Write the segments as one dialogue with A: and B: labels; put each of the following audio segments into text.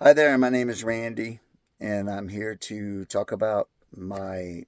A: Hi there, my name is Randy, and I'm here to talk about my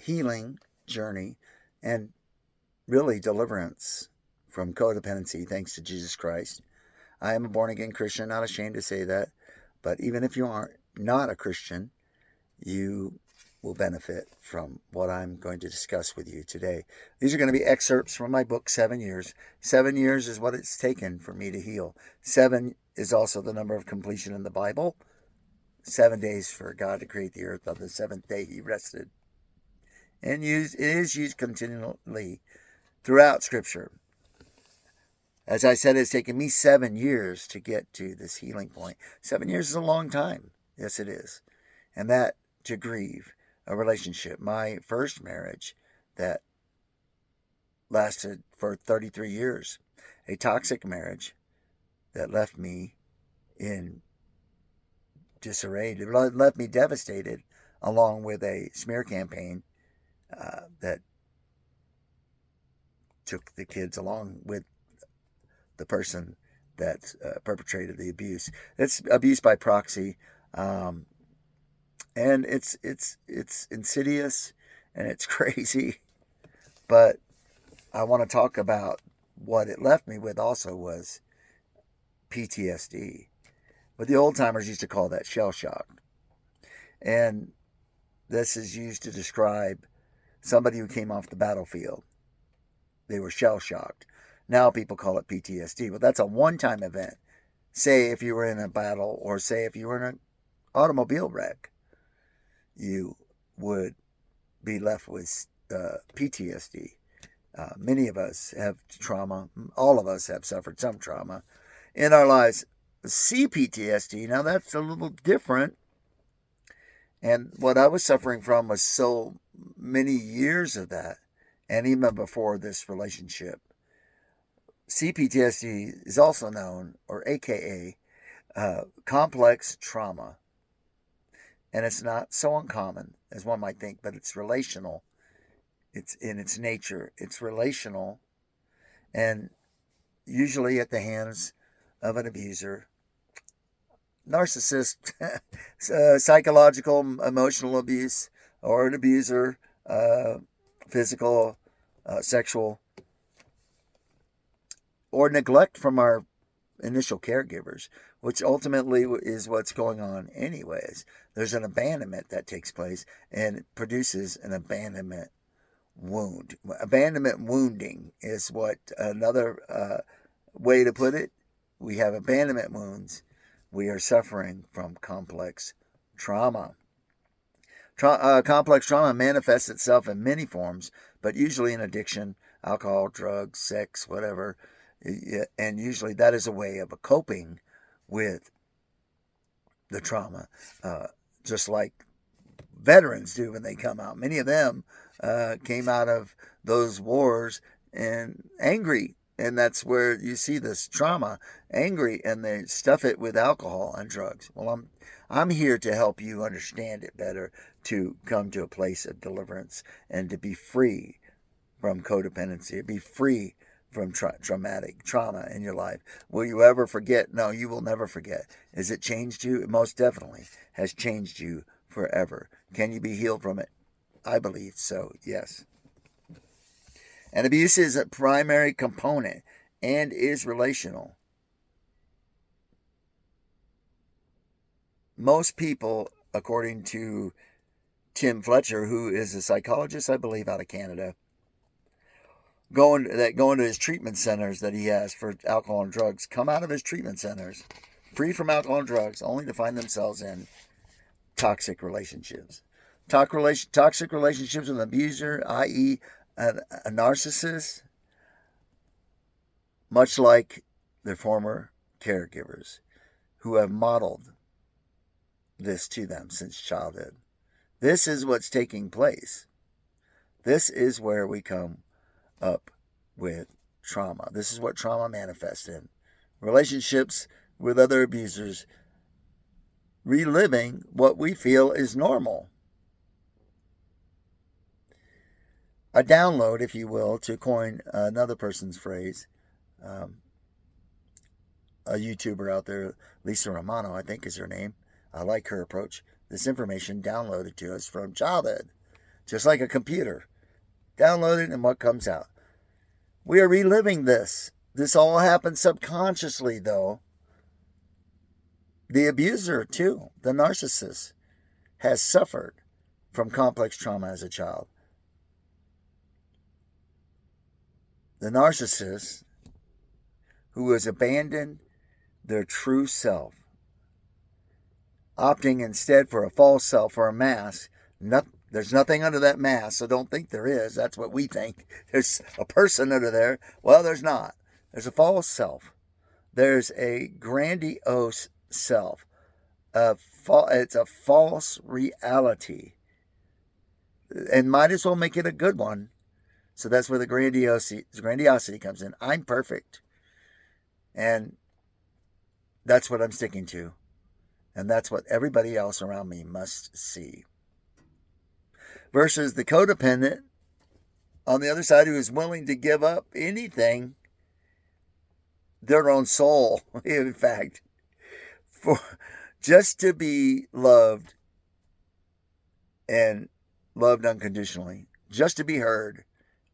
A: healing journey and really deliverance from codependency thanks to Jesus Christ. I am a born again Christian, not ashamed to say that, but even if you are not a Christian, you will benefit from what I'm going to discuss with you today. These are going to be excerpts from my book, 7 Years. 7 years is what it's taken for me to heal. Seven is also the number of completion in the Bible. 7 days for God to create the earth. On the seventh day, He rested. And it is used continually throughout Scripture. As I said, it's taken me 7 years to get to this healing point. 7 years is a long time. Yes, it is. And that to grieve a relationship. My first marriage that lasted for 33 years. A toxic marriage that left me in disarray. It left me devastated, along with a smear campaign that took the kids along with the person that perpetrated the abuse. It's abuse by proxy, um, and it's insidious and it's crazy. But I want to talk about what it left me with. Also, was PTSD. But the old timers used to call that shell shock, and this is used to describe somebody who came off the battlefield. They were shell shocked. Now people call it PTSD. Well, that's a one time event. Say if you were in a battle, or say if you were in an automobile wreck, you would be left with PTSD. Many of us have trauma. All of us have suffered some trauma in our lives. CPTSD, now that's a little different. And what I was suffering from was so many years of that. And even before this relationship, CPTSD is also known, or AKA, complex trauma. And it's not so uncommon as one might think, but it's relational. It's in its nature, it's relational, and usually at the hands of an abuser, narcissist, psychological, emotional abuse, or an abuser, uh, physical, sexual, or neglect from our initial caregivers, which ultimately is what's going on, anyways. There's an abandonment that takes place and produces an abandonment wound. Abandonment wounding is what another way to put it. We have abandonment wounds. We are suffering from complex trauma. Complex trauma manifests itself in many forms, but usually in addiction, alcohol, drugs, sex, whatever. And usually that is a way of coping with the trauma, uh, just like veterans do when they come out. Many of them came out of those wars and angry. And that's where you see this trauma, angry, and they stuff it with alcohol and drugs. Well, I'm here to help you understand it better, to come to a place of deliverance and to be free from codependency, be free from traumatic trauma in your life. Will you ever forget? No, you will never forget. Has it changed you? It most definitely has changed you forever. Can you be healed from it? I believe so, yes. And abuse is a primary component and is relational. Most people, according to Tim Fletcher, who is a psychologist, I believe, out of Canada, going to his treatment centers that he has for alcohol and drugs, come out of his treatment centers free from alcohol and drugs, only to find themselves in toxic relationships. Toxic relationships with an abuser, i.e., a narcissist, much like their former caregivers who have modeled this to them since childhood. This is what's taking place. This is where we come up with trauma. This is what trauma manifests in relationships with other abusers, reliving what we feel is normal. A download, if you will, to coin another person's phrase. Um, a YouTuber out there, Lisa Romano, I think is her name. I like her approach. This information downloaded to us from childhood, just like a computer. Download it and what comes out. We are reliving this. This all happens subconsciously, though. The abuser, too, the narcissist, has suffered from complex trauma as a child. The narcissist who has abandoned their true self, opting instead for a false self or a mask. There's nothing under that mask, so don't think there is. That's what we think. There's a person under there. Well, there's not. There's a false self. There's a grandiose self. It's a false reality. And might as well make it a good one. So that's where the grandiosity comes in. I'm perfect. And that's what I'm sticking to. And that's what everybody else around me must see. Versus the codependent on the other side who is willing to give up anything, their own soul, in fact, for just to be loved and loved unconditionally, just to be heard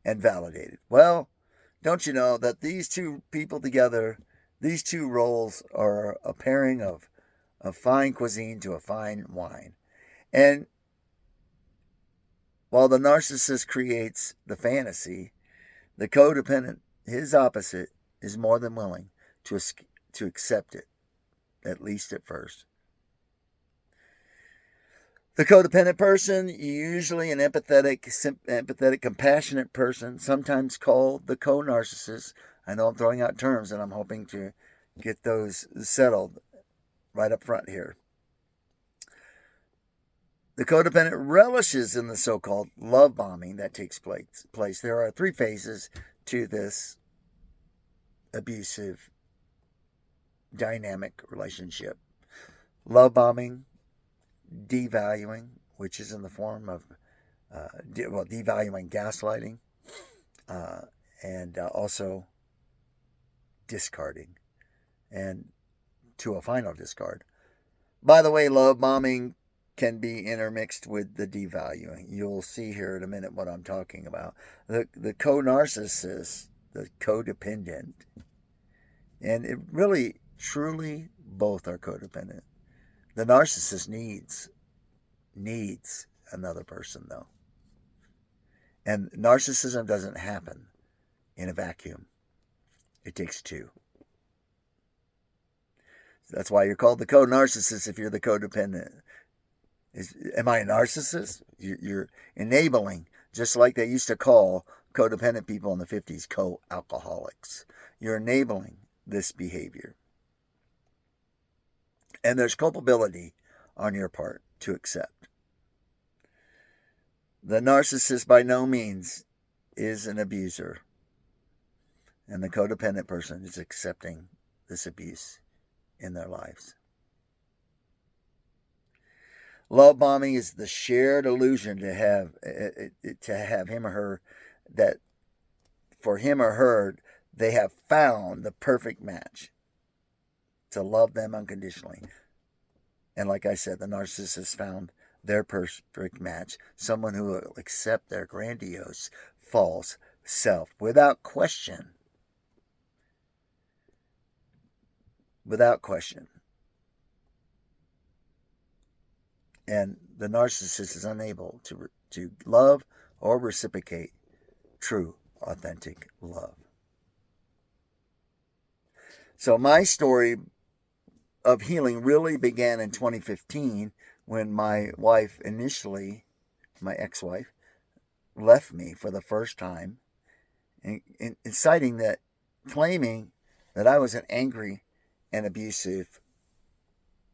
A: and validated. Well, don't you know that these two people together, these two roles are a pairing of fine cuisine to a fine wine. And while the narcissist creates the fantasy, the codependent, his opposite, is more than willing to accept it, at least at first. The codependent person, usually an empathetic, compassionate person, sometimes called the co-narcissist. I know I'm throwing out terms and I'm hoping to get those settled right up front here. The codependent relishes in the so-called love bombing that takes place. There are 3 phases to this abusive dynamic relationship. Love bombing, devaluing, which is in the form of devaluing, gaslighting, and also discarding, and to a final discard. By the way, love bombing can be intermixed with the devaluing. You'll see here in a minute what I'm talking about. The co-narcissist, the codependent, and it really, truly, both are codependent. The narcissist needs another person, though. And narcissism doesn't happen in a vacuum. It takes 2. That's why you're called the co-narcissist if you're the codependent. Am I a narcissist? You're enabling, just like they used to call codependent people in the 50s co-alcoholics. You're enabling this behavior. And there's culpability on your part to accept. The narcissist by no means is an abuser. And the codependent person is accepting this abuse in their lives. Love bombing is the shared illusion to have him or her, that for him or her, they have found the perfect match to love them unconditionally. And like I said, the narcissist found their perfect match, someone who will accept their grandiose, false self without question. Without question. And the narcissist is unable to love or reciprocate true, authentic love. So my story of healing really began in 2015 when my wife initially, my ex-wife, left me for the first time, claiming that I was an angry and abusive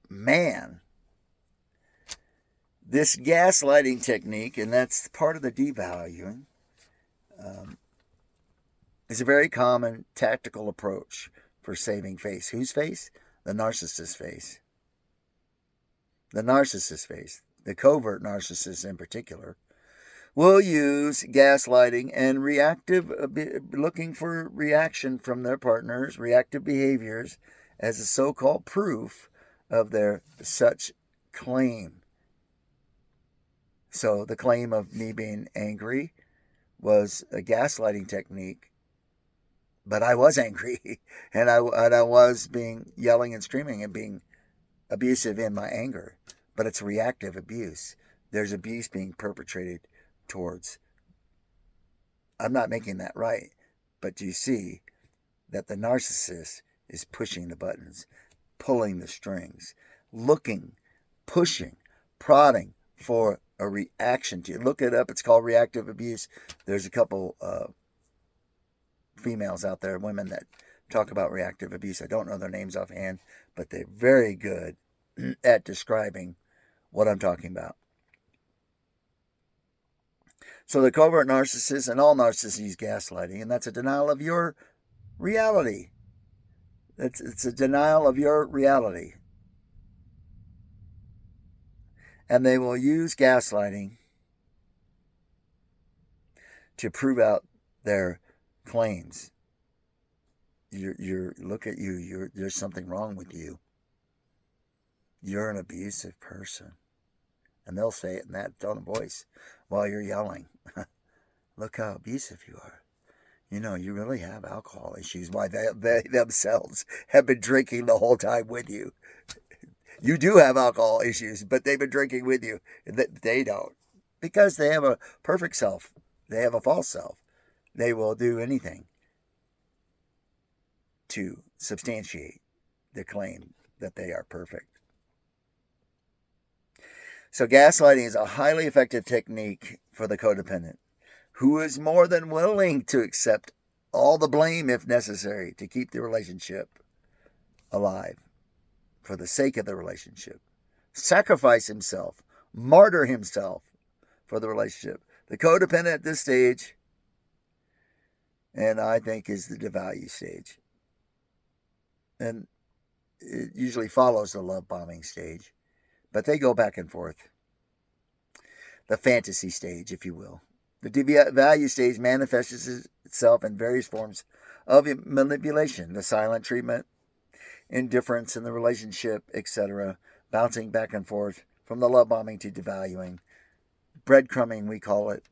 A: man. This gaslighting technique, and that's part of the devaluing, is a very common tactical approach for saving face. Whose face? The narcissist's face. The narcissist's face, the covert narcissist in particular, will use gaslighting and looking for reaction from their partners, reactive behaviors, as a so-called proof of their such claim. So the claim of me being angry was a gaslighting technique, but I was angry, and I was being yelling and screaming and being abusive in my anger. But it's reactive abuse. There's abuse being perpetrated towards. I'm not making that right, but you see that the narcissist is pushing the buttons, pulling the strings, looking, pushing, prodding for a reaction to you. Look it up. It's called reactive abuse. There's a couple females out there, women that talk about reactive abuse. I don't know their names offhand, but they're very good at describing what I'm talking about. So the covert narcissist, and all narcissists use gaslighting, and that's a denial of your reality. It's a denial of your reality. And they will use gaslighting to prove out their claims. Look at you. There's something wrong with you. You're an abusive person. And they'll say it in that tone of voice while you're yelling. Look how abusive you are. You know, you really have alcohol issues. Why they themselves have been drinking the whole time with you. You do have alcohol issues, but they've been drinking with you. They don't. Because they have a perfect self. They have a false self. They will do anything to substantiate the claim that they are perfect. So gaslighting is a highly effective technique for the codependent, who is more than willing to accept all the blame if necessary to keep the relationship alive for the sake of the relationship. Sacrifice himself, martyr himself for the relationship. The codependent at this stage, and I think, is the devalue stage. And it usually follows the love bombing stage, but they go back and forth. The fantasy stage, if you will. The devalue stage manifests itself in various forms of manipulation, the silent treatment, indifference in the relationship, etc., bouncing back and forth from the love bombing to devaluing, breadcrumbing, we call it.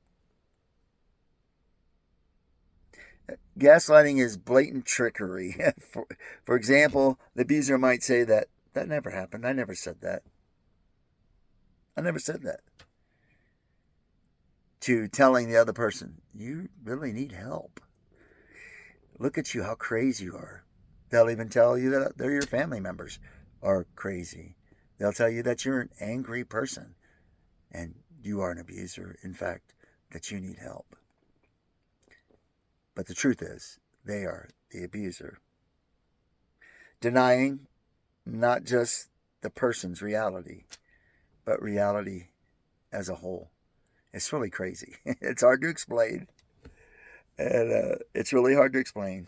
A: Gaslighting is blatant trickery. For example, the abuser might say that never happened. I never said that. I never said that. To telling the other person, you really need help. Look at you, how crazy you are. They'll even tell you that they're your family members are crazy. They'll tell you that you're an angry person and you are an abuser. In fact, that you need help. But the truth is, they are the abuser. Denying not just the person's reality, but reality as a whole. It's really crazy. It's hard to explain. And it's really hard to explain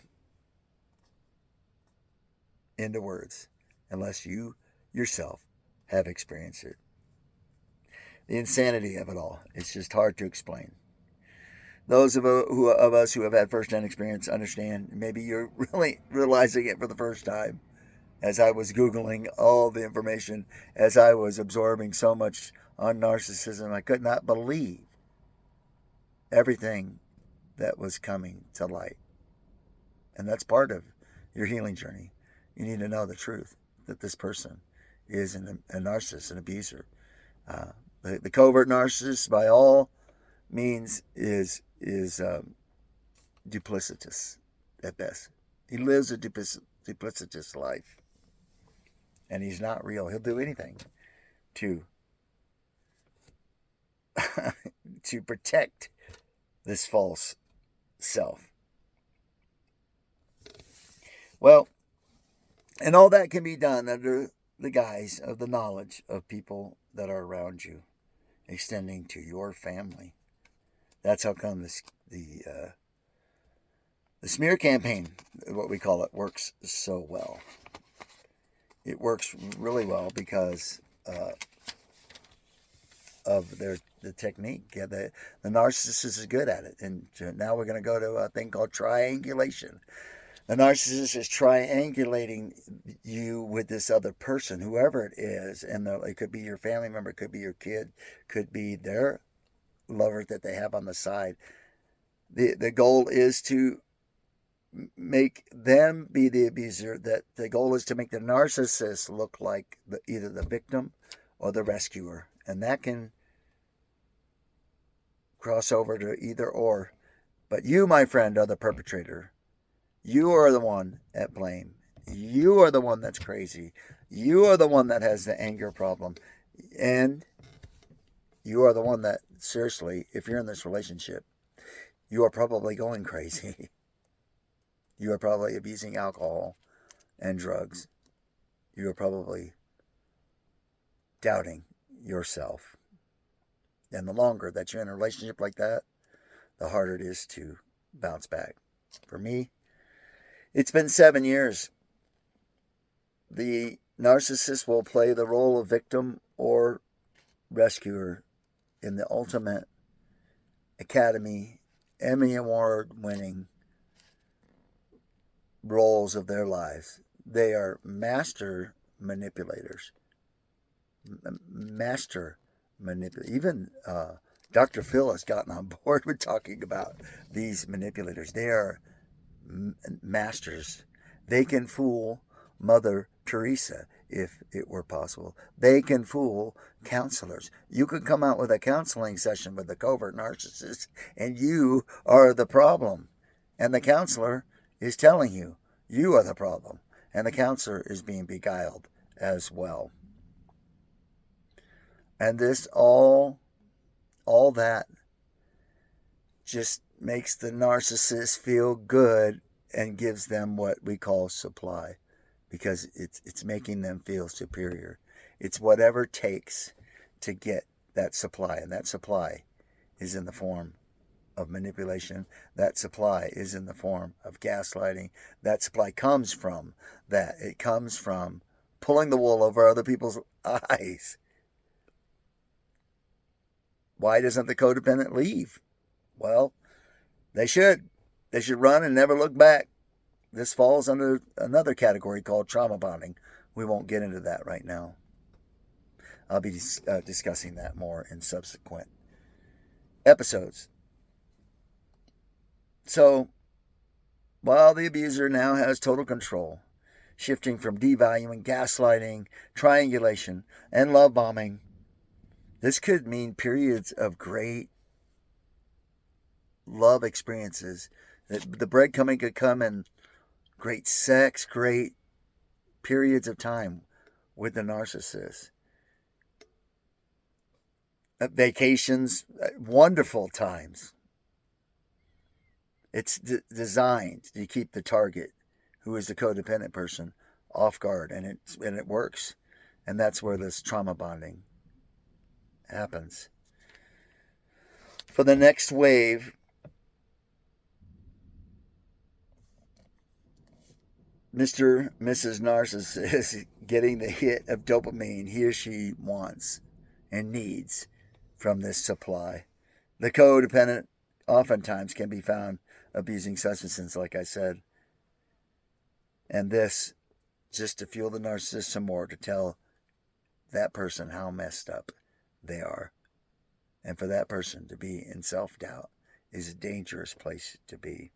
A: into words unless you yourself have experienced it. The insanity of it all. It's just hard to explain. Those of us who have had first-hand experience understand. Maybe you're really realizing it for the first time. As I was Googling all the information, as I was absorbing so much on narcissism, I could not believe everything that was coming to light. And that's part of your healing journey. You need to know the truth, that this person is a narcissist, an abuser. The covert narcissist, by all means, is duplicitous at best. He lives a duplicitous life. And he's not real. He'll do anything to to protect this false self. Well, and all that can be done under the guise of the knowledge of people that are around you, extending to your family. That's how come the smear campaign, what we call it, works so well. It works really well because of the technique. Yeah, the narcissist is good at it. And now we're going to go to a thing called triangulation. The narcissist is triangulating you with this other person, whoever it is, and it could be your family member, it could be your kid, could be their lover that they have on the side. The goal is to make them be the abuser. That the goal is to make the narcissist look like either the victim or the rescuer, and that can cross over to either or. But you, my friend, are the perpetrator. You are the one at blame. You are the one that's crazy. You are the one that has the anger problem. And you are the one that, seriously, if you're in this relationship, you are probably going crazy. You are probably abusing alcohol and drugs. You are probably doubting yourself. And the longer that you're in a relationship like that, the harder it is to bounce back. For me, it's been 7 years. The narcissist will play the role of victim or rescuer in the ultimate Academy Emmy Award winning roles of their lives. They are master manipulators. Master manipulators. Even Dr. Phil has gotten on board with talking about these manipulators. They are masters. They can fool Mother Teresa if it were possible. They can fool counselors. You could come out with a counseling session with a covert narcissist, and you are the problem. And the counselor is telling you you are the problem. And the counselor is being beguiled as well. And this all that just makes the narcissist feel good and gives them what we call supply, because it's making them feel superior. It's whatever it takes to get that supply, and that supply is in the form of manipulation. That supply is in the form of gaslighting. That supply comes from that. It comes from pulling the wool over other people's eyes. Why doesn't the codependent leave? Well, they should. They should run and never look back. This falls under another category called trauma bonding. We won't get into that right now. I'll be discussing that more in subsequent episodes. So, while the abuser now has total control, shifting from devaluing, gaslighting, triangulation, and love bombing, this could mean periods of great love experiences. The breadcrumbing could come in great sex, great periods of time with the narcissist. Vacations, wonderful times. It's designed to keep the target, who is the codependent person, off guard, and it works. And that's where this trauma bonding happens. For the next wave, Mr. Mrs. Narcissist is getting the hit of dopamine he or she wants and needs from this supply. The codependent oftentimes can be found abusing substances, like I said. And this just to fuel the narcissist some more, to tell that person how messed up they are. And for that person to be in self-doubt is a dangerous place to be.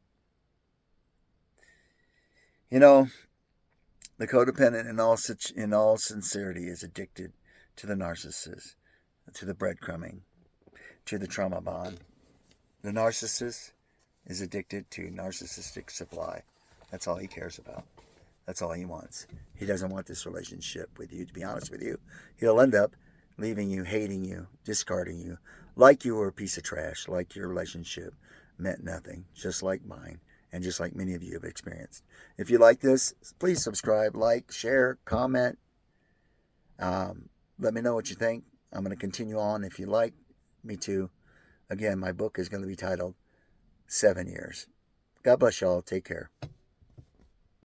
A: You know, the codependent in all sincerity is addicted to the narcissist, to the breadcrumbing, to the trauma bond. The narcissist is addicted to narcissistic supply. That's all he cares about. That's all he wants. He doesn't want this relationship with you, to be honest with you. He'll end up leaving you, hating you, discarding you, like you were a piece of trash, like your relationship meant nothing, just like mine, and just like many of you have experienced. If you like this, please subscribe, like, share, comment. Let me know what you think. I'm going to continue on if you like me to. Again, my book is going to be titled 7 Years. God bless y'all. Take care.